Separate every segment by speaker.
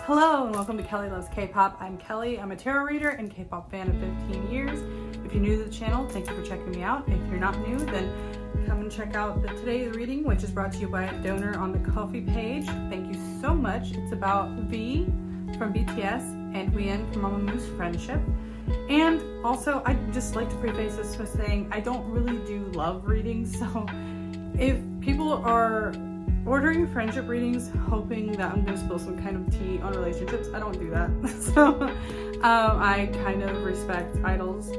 Speaker 1: Hello and welcome to Kelly Loves K-Pop. I'm Kelly. I'm a tarot reader and K-Pop fan of 15 years. If you're new to the channel, thank you for checking me out. If you're not new, then come and check out today's reading, which is brought to you by a donor on the Ko-fi page. Thank you so much. It's about V from BTS and Wheein from Mamamoo's friendship. And also, I'd just like to preface this with saying I don't really do love readings, so if people are ordering friendship readings hoping that I'm going to spill some kind of tea on relationships, I don't do that. So I kind of respect idols'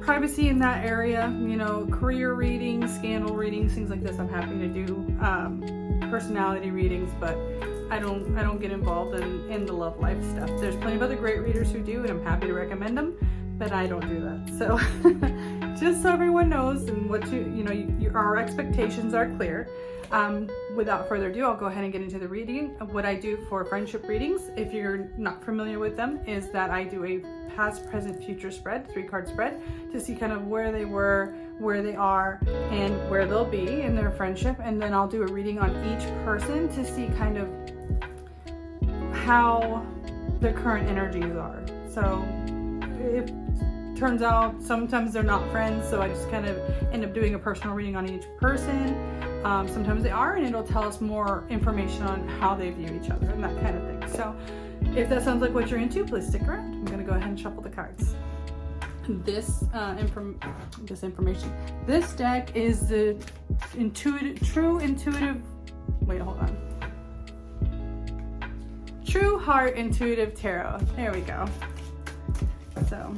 Speaker 1: privacy in that area. You know, career readings, scandal readings, things like this I'm happy to do. Personality readings, but I don't get involved in the love life stuff. There's plenty of other great readers who do, and I'm happy to recommend them, but I don't do that. So just so everyone knows and what our expectations are clear. Without further ado, I'll go ahead and get into the reading. What I do for friendship readings, if you're not familiar with them, is that I do a past, present, future spread, 3-card spread, to see kind of where they were, where they are, and where they'll be in their friendship. And then I'll do a reading on each person to see kind of how their current energies are. So it turns out sometimes they're not friends, so I just kind of end up doing a personal reading on each person. Sometimes they are, and it'll tell us more information on how they view each other and that kind of thing. So if that sounds like what you're into, please stick around. I'm going to go ahead and shuffle the cards. This information. This deck is the True Heart Intuitive Tarot. There we go. So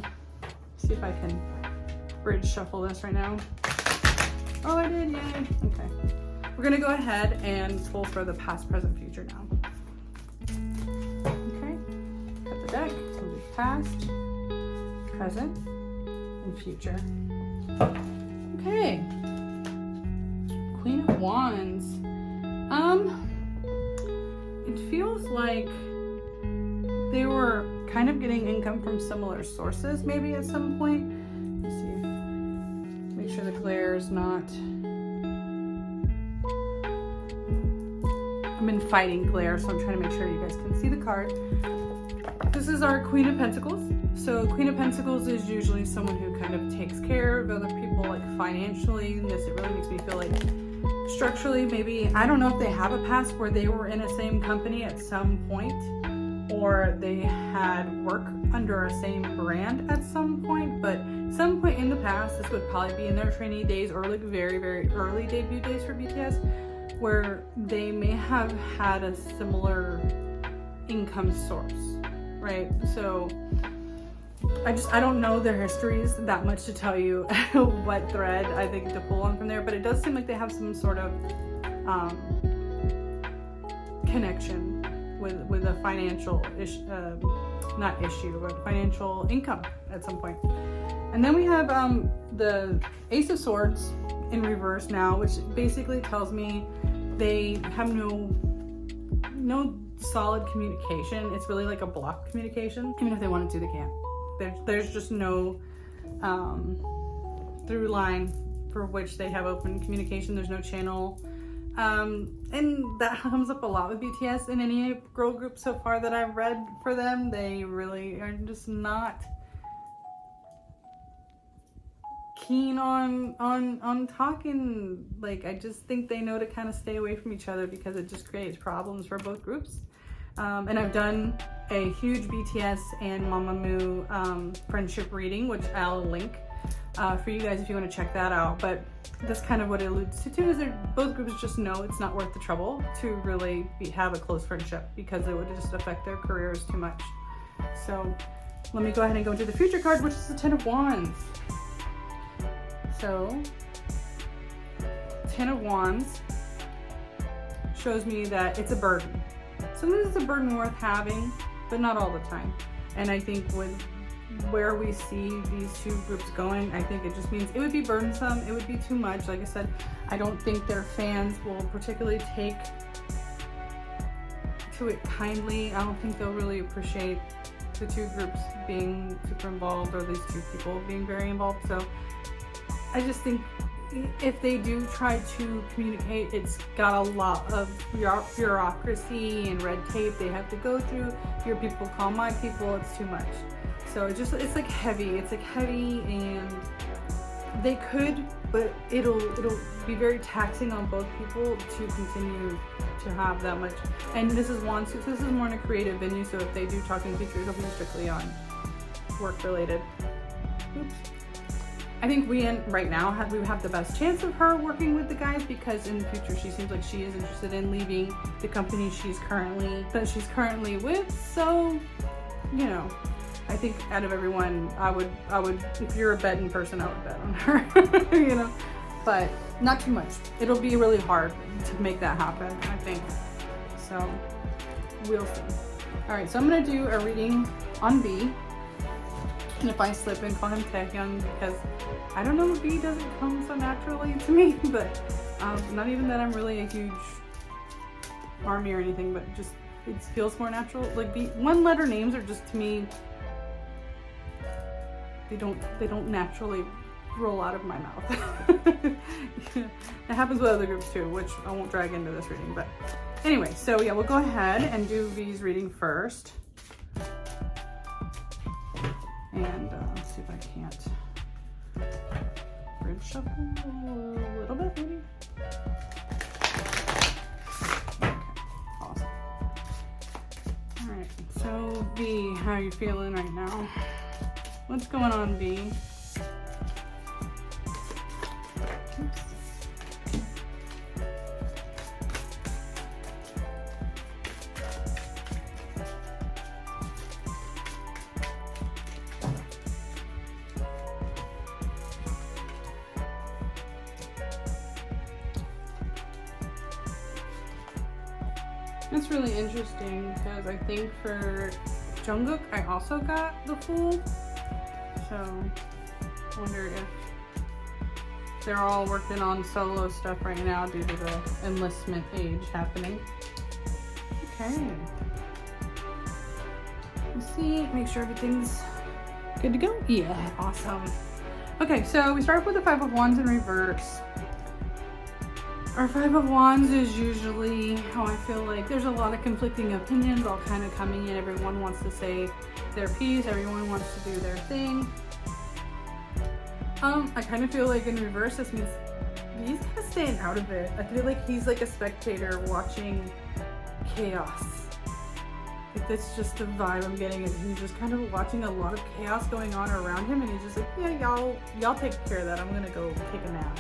Speaker 1: see if I can bridge shuffle this right now. Oh, I did, yay. Okay. We're gonna go ahead and pull for the past, present, future now. Okay. Cut the deck. It's gonna be past, present, and future. Okay. Queen of Wands. It feels like they were kind of getting income from similar sources maybe at some point. Let's see. Make sure the glare is not... I've been fighting glare, so I'm trying to make sure you guys can see the card. This is our Queen of Pentacles. So Queen of Pentacles is usually someone who kind of takes care of other people, like financially. And this, it really makes me feel like structurally, maybe, I don't know if they have a past where they were in the same company at some point, or they had work under a same brand at some point, but some point in the past, this would probably be in their trainee days or like very, very early debut days for BTS, where they may have had a similar income source, right? So I don't know their histories that much to tell you what thread I think to pull on from there, but it does seem like they have some sort of connection with a financial but financial income at some point. And then we have the Ace of Swords in reverse now, which basically tells me they have no solid communication. It's really like a blocked communication. Even if they wanted to, they can't. There's just no through line for which they have open communication. There's no channel. And that comes up a lot with BTS. In any girl group so far that I've read for them, they really are just not keen on talking. Like, I just think they know to kind of stay away from each other because it just creates problems for both groups. And I've done a huge BTS and Mamamoo friendship reading, which I'll link for you guys if you want to check that out. But that's kind of what it alludes to too, is that both groups just know it's not worth the trouble to really have a close friendship because it would just affect their careers too much. So let me go ahead and go into the future card, which is the Ten of Wands. So Ten of Wands shows me that it's a burden. Sometimes it's a burden worth having, but not all the time. And I think with where we see these two groups going, I think it just means it would be burdensome, it would be too much. Like I said, I don't think their fans will particularly take to it kindly. I don't think they'll really appreciate the two groups being super involved or these two people being very involved. So I just think if they do try to communicate, it's got a lot of bureaucracy and red tape they have to go through. Your people call my people, it's too much. So it's like heavy. It's like heavy, and they could, but it'll be very taxing on both people to continue to have that much. And this is one, so this is more in a creative venue, so if they do talk in the future, it'll be strictly on work related. Oops. I think Wheein right now we have the best chance of her working with the guys, because in the future she seems like she is interested in leaving the company she's currently with. So, you know, I think out of everyone, I would if you're a betting person, I would bet on her. You know, but not too much. It'll be really hard to make that happen, I think. So we'll see. All right, so I'm gonna do a reading on B. And if I slip and call him Taehyung, because I don't know, B doesn't come so naturally to me, but not even that I'm really a huge army or anything, but just it feels more natural. Like B, one letter names are just, to me, they don't naturally roll out of my mouth. It happens with other groups too, which I won't drag into this reading. But anyway, so yeah, we'll go ahead and do V's reading first. And let's see if I can't bridge shuffle a little bit, maybe. Okay, awesome. All right, so V, how are you feeling right now? What's going on, V? Oops. That's really interesting, because I think for Jungkook, I also got the Fool. So I wonder if they're all working on solo stuff right now due to the enlistment age happening. Okay. Let's see, make sure everything's good to go. Yeah, awesome. Okay, so we start off with the Five of Wands in reverse. Our Five of Wands is usually how I feel like there's a lot of conflicting opinions all kind of coming in. Everyone wants to say their piece, everyone wants to do their thing. I kind of feel like in reverse, this means he's kind of staying out of it. I feel like he's like a spectator watching chaos. Like, that's just the vibe I'm getting, is he's just kind of watching a lot of chaos going on around him, and he's just like, yeah, y'all take care of that. I'm gonna go take a nap.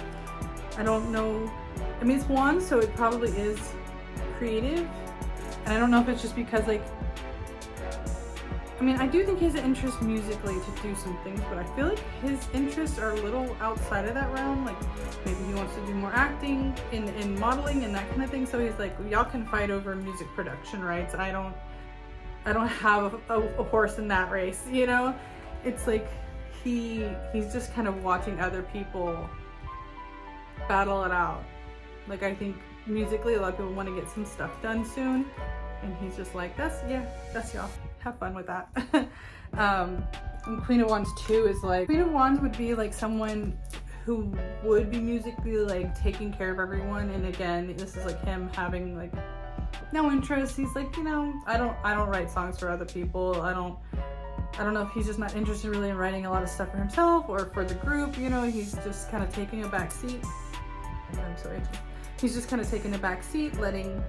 Speaker 1: I don't know. I mean, it's Wands, so it probably is creative. And I don't know if it's just because, like, I mean, I do think he has an interest musically to do some things, but I feel like his interests are a little outside of that realm. Like, maybe he wants to do more acting in modeling and that kind of thing. So he's like, y'all can fight over music production rights. I don't have a horse in that race, you know? It's like he's just kind of watching other people battle it out. Like, I think musically a lot of people want to get some stuff done soon, and he's just like, that's y'all, have fun with that. And Queen of Wands too is like, Queen of Wands would be like someone who would be musically like taking care of everyone, and again, this is like him having like no interest. He's like, you know, I don't write songs for other people. I don't know if he's just not interested really in writing a lot of stuff for himself or for the group, you know. He's just kind of taking a back seat. I'm sorry. He's just kind of taking a back seat, letting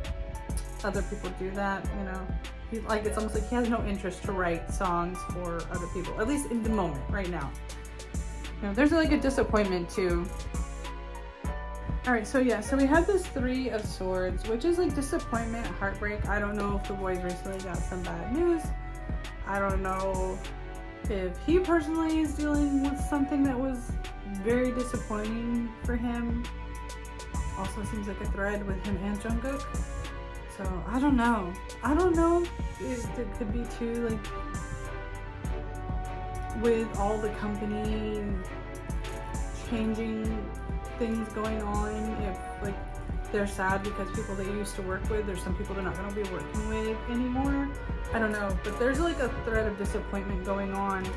Speaker 1: other people do that, you know. Like, it's almost like he has no interest to write songs for other people, at least in the moment, right now. You know, there's like a disappointment too. All right, so yeah, so we have this Three of Swords, which is like disappointment, heartbreak. I don't know if the boys recently got some bad news. I don't know if he personally is dealing with something that was very disappointing for him. Also seems like a thread with him and Jungkook. So I don't know. It could be too, like, with all the company changing things going on, if like they're sad because people they used to work with, there's some people they're not going to be working with anymore. I don't know, but there's like a thread of disappointment going on.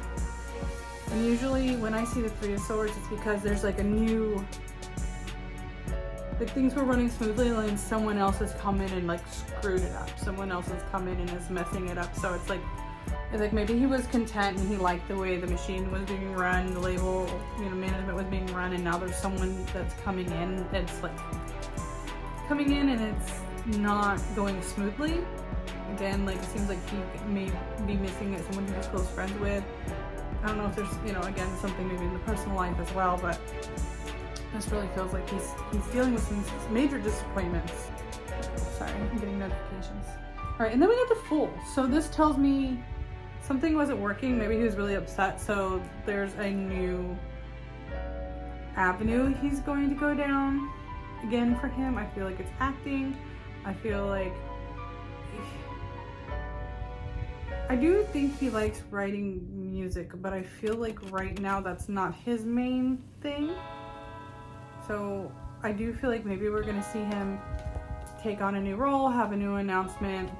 Speaker 1: And usually when I see the Three of Swords, it's because there's like a new like things were running smoothly and then someone else has come in and like screwed it up. Someone else has come in and is messing it up. So it's like maybe he was content and he liked the way the machine was being run, the label, you know, management was being run, and now there's someone that's coming in that's like coming in and it's not going smoothly. Again, like it seems like he may be missing someone he's close friends with. I don't know if there's, you know, again, something maybe in the personal life as well, but this really feels like he's dealing with some major disappointments. Sorry, I'm getting notifications. All right, and then we got the Fool. So this tells me something wasn't working. Maybe he was really upset. So there's a new avenue he's going to go down. Again, for him, I feel like it's acting. I feel like I do think he likes writing music, but I feel like right now that's not his main thing. So I do feel like maybe we're gonna see him take on a new role, have a new announcement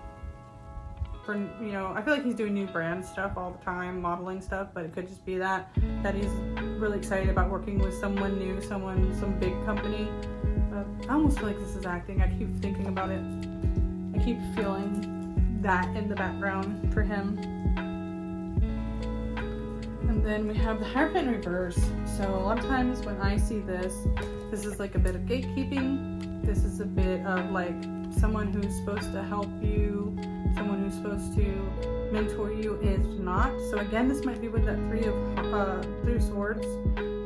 Speaker 1: for, you know, I feel like he's doing new brand stuff all the time, modeling stuff, but it could just be that he's really excited about working with someone new, some big company. But I almost feel like this is acting. I keep thinking about it. I keep feeling that in the background for him. And then we have the Hierophant in reverse. So a lot of times when I see this is like a bit of gatekeeping. This is a bit of like someone who's supposed to help you, someone who's supposed to mentor you is not. So again, this might be with that three of swords,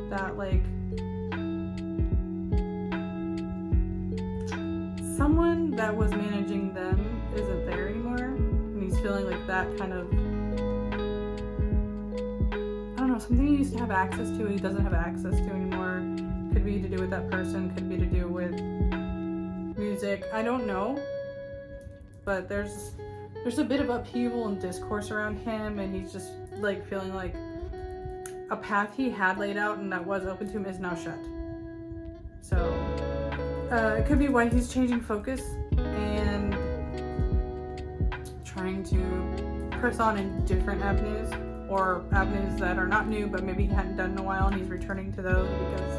Speaker 1: that like someone that was managing them isn't there anymore, and he's feeling like that kind of, I don't know, something he used to have access to he doesn't have access to anymore. Could be to do with that person, could be to do with music, I don't know. But there's a bit of upheaval and discourse around him, and he's just like feeling like a path he had laid out and that was open to him is now shut. So it could be why he's changing focus and trying to press on in different avenues, or avenues that are not new but maybe he hadn't done in a while, and he's returning to those because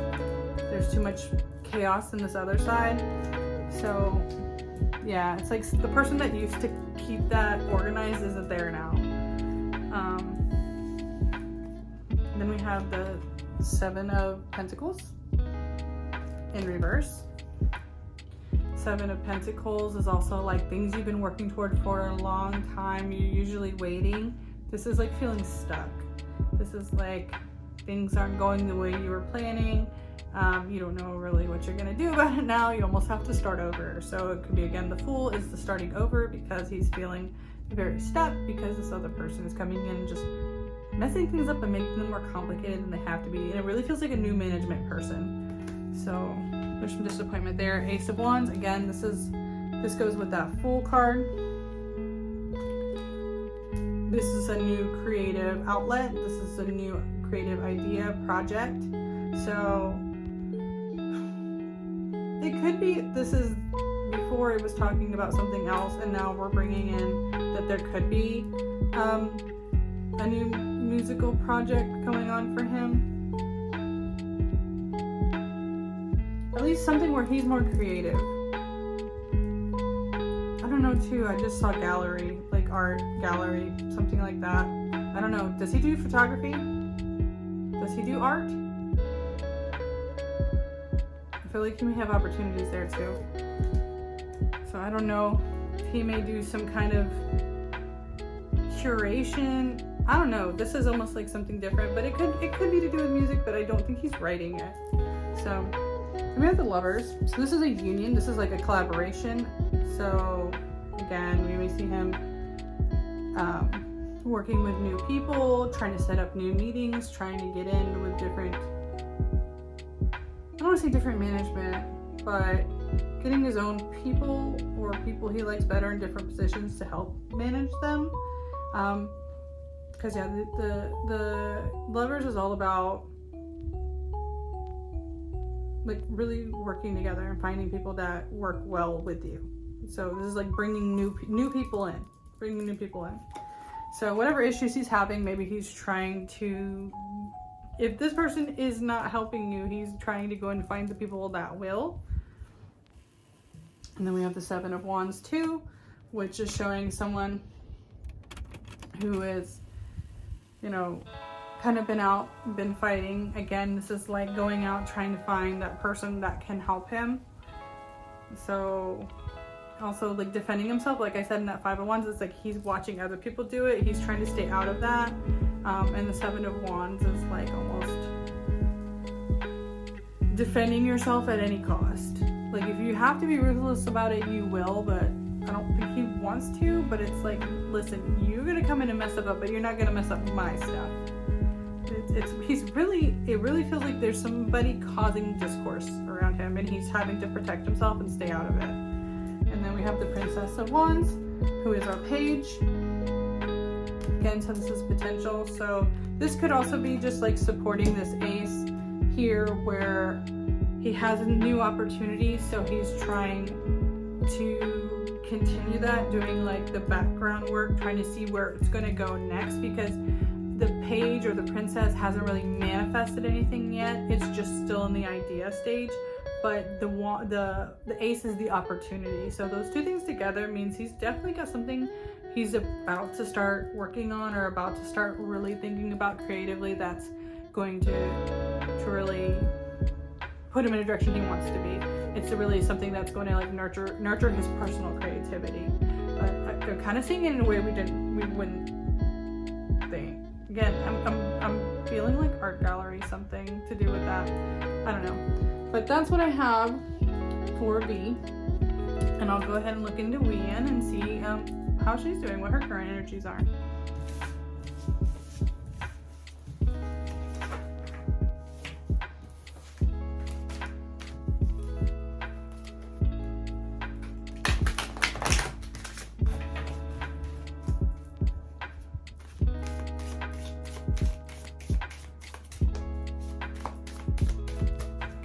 Speaker 1: there's too much chaos in this other side. So yeah, it's like the person that used to keep that organized isn't there now. Then we have the Seven of Pentacles in reverse. Seven of Pentacles is also like things you've been working toward for a long time. You're usually waiting. This is like feeling stuck. This is like things aren't going the way you were planning. You don't know really what you're gonna do about it now. You almost have to start over. So it could be, again, the Fool is the starting over because he's feeling very stuck because this other person is coming in and just messing things up and making them more complicated than they have to be. And it really feels like a new management person. So there's some disappointment there. Ace of Wands, again, this goes with that Fool card. This is a new creative outlet. This is a new creative idea, project. So it could be this is before it was talking about something else, and now we're bringing in that there could be a new musical project going on for him. At least something where he's more creative. I don't know too, I just saw gallery, like art gallery, something like that. I don't know, does he do photography? Does he do art? I feel like he may have opportunities there too. So I don't know if he may do some kind of curation. I don't know. This is almost like something different, but it could be to do with music, but I don't think he's writing it. So we have the Lovers. So this is a union. This is like a collaboration. So again, we may see him working with new people, trying to set up new meetings, trying to get in with different, I don't want to say different management, but getting his own people or people he likes better in different positions to help manage them. Because yeah, the Lovers is all about like really working together and finding people that work well with you. So this is like bringing new people in, So whatever issues he's having, maybe he's trying to, if this person is not helping you, he's trying to go and find the people that will. And then we have the Seven of Wands too, which is showing someone who is, you know, kind of been fighting. Again, this is like going out trying to find that person that can help him. So also like defending himself, like I said in that Five of Wands, it's like he's watching other people do it. He's trying to stay out of that. And the Seven of Wands is like almost defending yourself at any cost. Like if you have to be ruthless about it, you will, but I don't think he wants to. But it's like, listen, you're gonna come in and mess up, but you're not gonna mess up my stuff. It really feels like there's somebody causing discourse around him, and he's having to protect himself and stay out of it. And then we have the Princess of Wands, who is our page. Again, so this is potential. So this could also be just like supporting this ace here, where he has a new opportunity, so he's trying to continue that, doing like the background work, trying to see where it's going to go next, because the page or the princess hasn't really manifested anything yet. It's just still in the idea stage, but the ace is the opportunity. So those two things together means he's definitely got something he's about to start working on, or about to start really thinking about creatively, that's going to really put him in a direction he wants to be. It's really something that's going to like nurture his personal creativity. But I'm kind of seeing it in a way we wouldn't think. Again, I'm feeling like art gallery, something to do with that. I don't know. But that's what I have for V. And I'll go ahead and look into Wheein and see how she's doing, what her current energies are.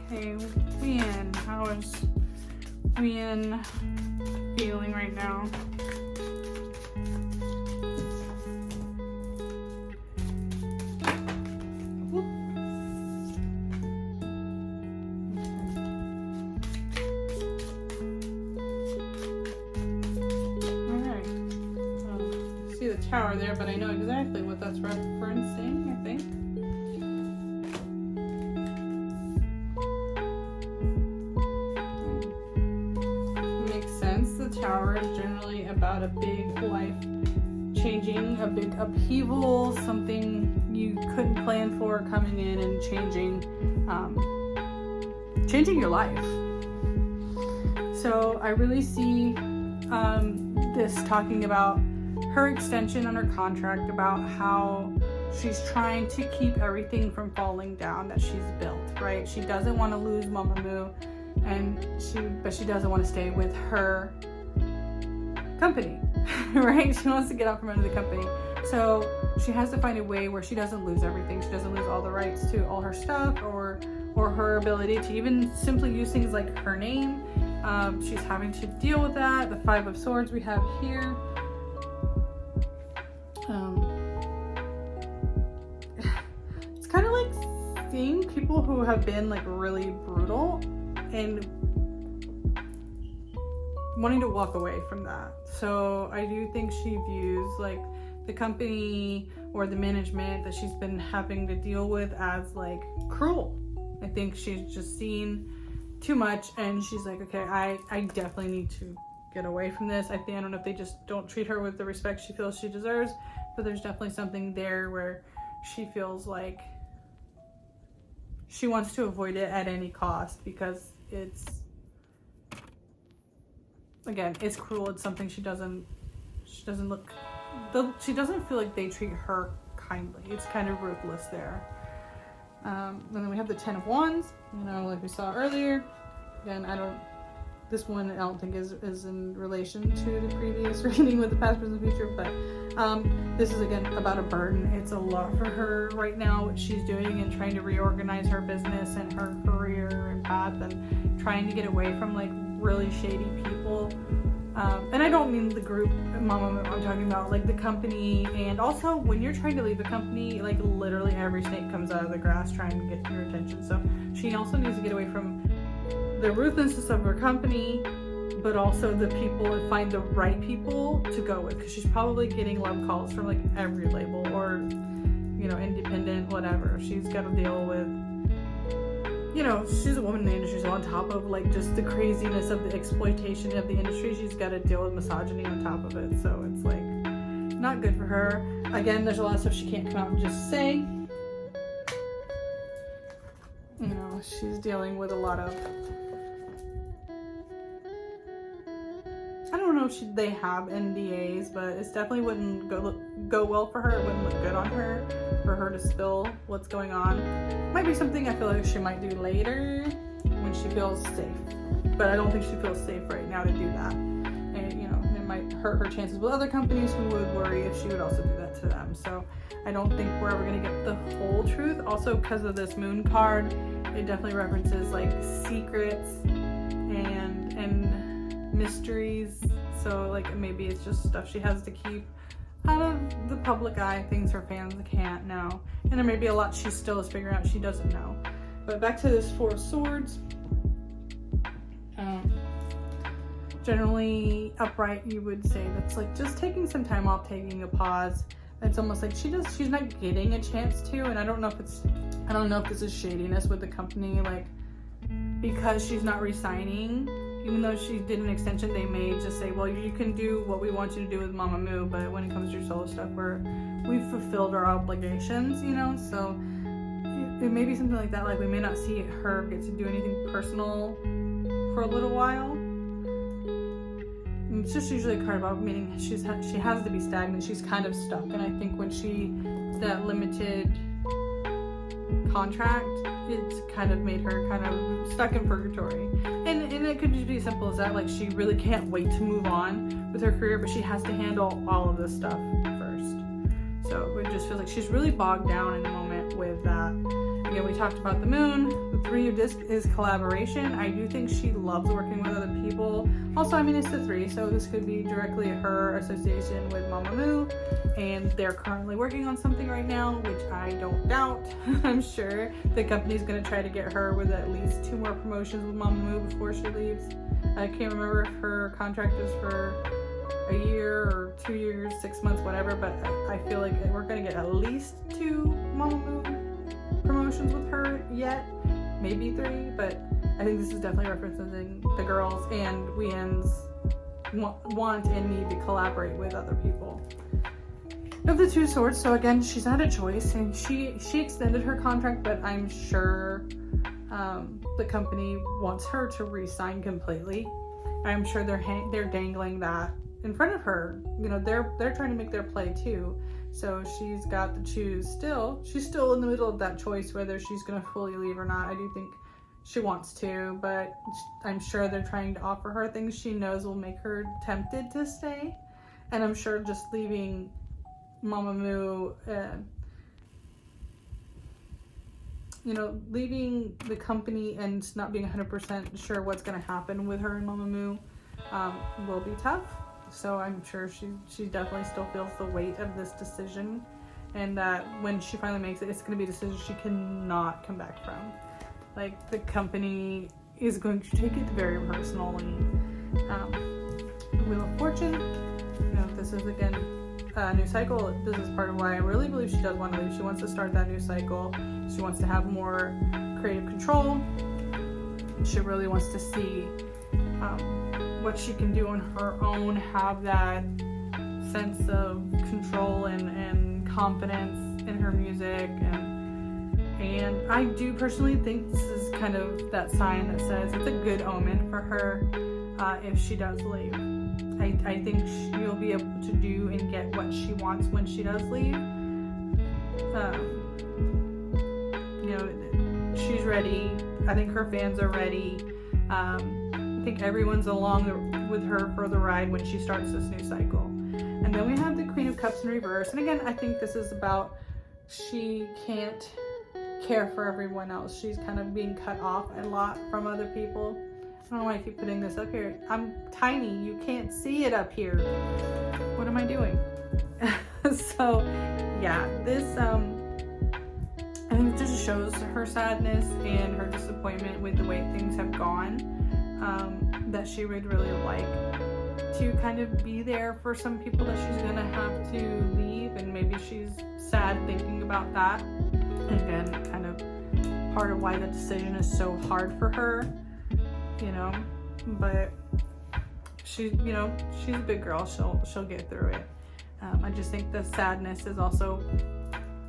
Speaker 1: Okay, Wheein, how is Wheein feeling right now? Alright, see the tower there, but I know exactly what that's referencing, I think. Tower is generally about a big life changing, a big upheaval, something you couldn't plan for coming in and changing your life. So I really see this talking about her extension on her contract, about how she's trying to keep everything from falling down that she's built, right? She doesn't want to lose Mamamoo, but she doesn't want to stay with her company, right? She wants to get out from under the company. So she has to find a way where she doesn't lose everything. She doesn't lose all the rights to all her stuff, or her ability to even simply use things like her name. She's having to deal with that. The Five of Swords we have here. It's kind of like seeing people who have been like really brutal and wanting to walk away from that. So I do think she views like the company or the management that she's been having to deal with as like cruel. I think she's just seen too much, and she's like, okay, I definitely need to get away from this. I don't know if they just don't treat her with the respect she feels she deserves, but there's definitely something there where she feels like she wants to avoid it at any cost, because it's, again, it's cruel. It's something she doesn't feel like they treat her kindly. It's kind of ruthless there. And then we have the Ten of Wands, like we saw earlier. Again, this one I don't think is in relation to the previous reading with the past, present, future, but this is again about a burden. It's a lot for her right now, what she's doing, and trying to reorganize her business and her career and path, and trying to get away from like really shady people. And I don't mean the group Mamamoo, I'm talking about like the company. And also when you're trying to leave a company, like literally every snake comes out of the grass trying to get your attention. So she also needs to get away from the ruthlessness of her company, but also the people, and find the right people to go with, because she's probably getting love calls from like every label or, you know, independent, whatever. She's got to deal with, you know, she's a woman in the industry, so on top of like just the craziness of the exploitation of the industry, she's got to deal with misogyny on top of it. So it's like not good for her. Again, there's a lot of stuff she can't come out and just say. You know, she's dealing with a lot of, I don't know if they have NDAs, but it definitely wouldn't go well for her. It wouldn't look good on her for her to spill what's going on. Might be something I feel like she might do later when she feels safe, but I don't think she feels safe right now to do that. And you know, it might hurt her chances with other companies who would worry if she would also do that to them. So I don't think we're ever going to get the whole truth. Also, because of this moon card, it definitely references like secrets and mysteries. So like maybe it's just stuff she has to keep out of the public eye, things her fans can't know. And there may be a lot she still is figuring out she doesn't know. But back to this Four of Swords. Generally upright, you would say that's like just taking some time off, taking a pause. It's almost like she's not getting a chance to, and I don't know if this is shadiness with the company, like because she's not re-signing. Even though she did an extension, they may just say, well, you can do what we want you to do with Mamamoo, but when it comes to your solo stuff, we've fulfilled our obligations, you know? So it may be something like that, like we may not see her get to do anything personal for a little while. And it's just usually a card about meaning she has to be stagnant. She's kind of stuck, and I think when that limited contract, it's kind of made her kind of stuck in purgatory. And it could just be as simple as that, like she really can't wait to move on with her career, but she has to handle all of this stuff first. So it just feels like she's really bogged down in the moment with that. Again, we talked about the moon. The Three of Discs is collaboration. I do think she loves working with other people. Also, I mean, it's the three, so this could be directly her association with Mamamoo, and they're currently working on something right now, which I don't doubt. I'm sure the company's going to try to get her with at least 2 more promotions with Mamamoo before she leaves. I can't remember if her contract is for a year or 2 years, 6 months, whatever, but I feel like we're going to get at least 2 Mamamoo promotions with her yet, maybe 3, but I think this is definitely referencing the girls and Wheein's want and need to collaborate with other people. Of the Two of Swords, so again, she's had a choice, and she extended her contract, but I'm sure the company wants her to re-sign completely. I'm sure they're dangling that in front of her. You know, they're trying to make their play too. So she's got to choose still. She's still in the middle of that choice whether she's going to fully leave or not. I do think she wants to, but I'm sure they're trying to offer her things she knows will make her tempted to stay. And I'm sure just leaving Mamamoo, you know, leaving the company and not being 100% sure what's going to happen with her and Mamamoo will be tough. So I'm sure she definitely still feels the weight of this decision, and that when she finally makes it, it's going to be a decision she cannot come back from. Like, the company is going to take it very personally. Wheel of Fortune, you know, this is again a new cycle. This is part of why I really believe she does want to leave. She wants to start that new cycle. She wants to have more creative control. She really wants to see what she can do on her own, have that sense of control and confidence in her music, and I do personally think this is kind of that sign that says it's a good omen for her if she does leave. I think she'll be able to do and get what she wants when she does leave. You know, she's ready. I think her fans are ready. I think everyone's along with her for the ride when she starts this new cycle. And then we have the Queen of Cups in reverse. And again, I think this is about she can't care for everyone else. She's kind of being cut off a lot from other people. I don't know why I keep putting this up here. I'm tiny. You can't see it up here. What am I doing? So, yeah, this, I think it just shows her sadness and her disappointment with the way things have gone. that she would really like to kind of be there for some people that she's gonna have to leave, and maybe she's sad thinking about that. And again, kind of part of why the decision is so hard for her, you know, but she's a big girl. She'll get through it. I just think the sadness is also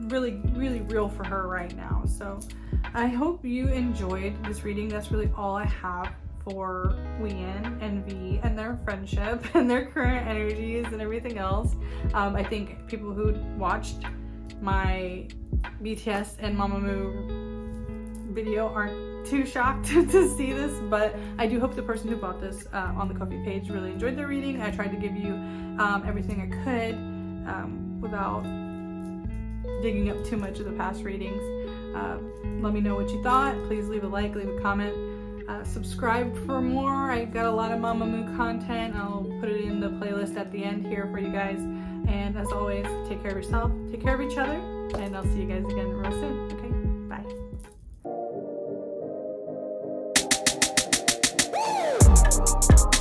Speaker 1: really, really real for her right now. So I hope you enjoyed this reading. That's really all I have for Wheein and V and their friendship and their current energies and everything else. I think people who watched my BTS and Mamamoo video aren't too shocked to see this, but I do hope the person who bought this on the Ko-fi page really enjoyed the reading. I tried to give you everything I could without digging up too much of the past readings. Let me know what you thought. Please leave a like, leave a comment, subscribe for more. I've got a lot of Mamamoo content. I'll put it in the playlist at the end here for you guys. And as always, take care of yourself, take care of each other, and I'll see you guys again real soon. Okay, bye.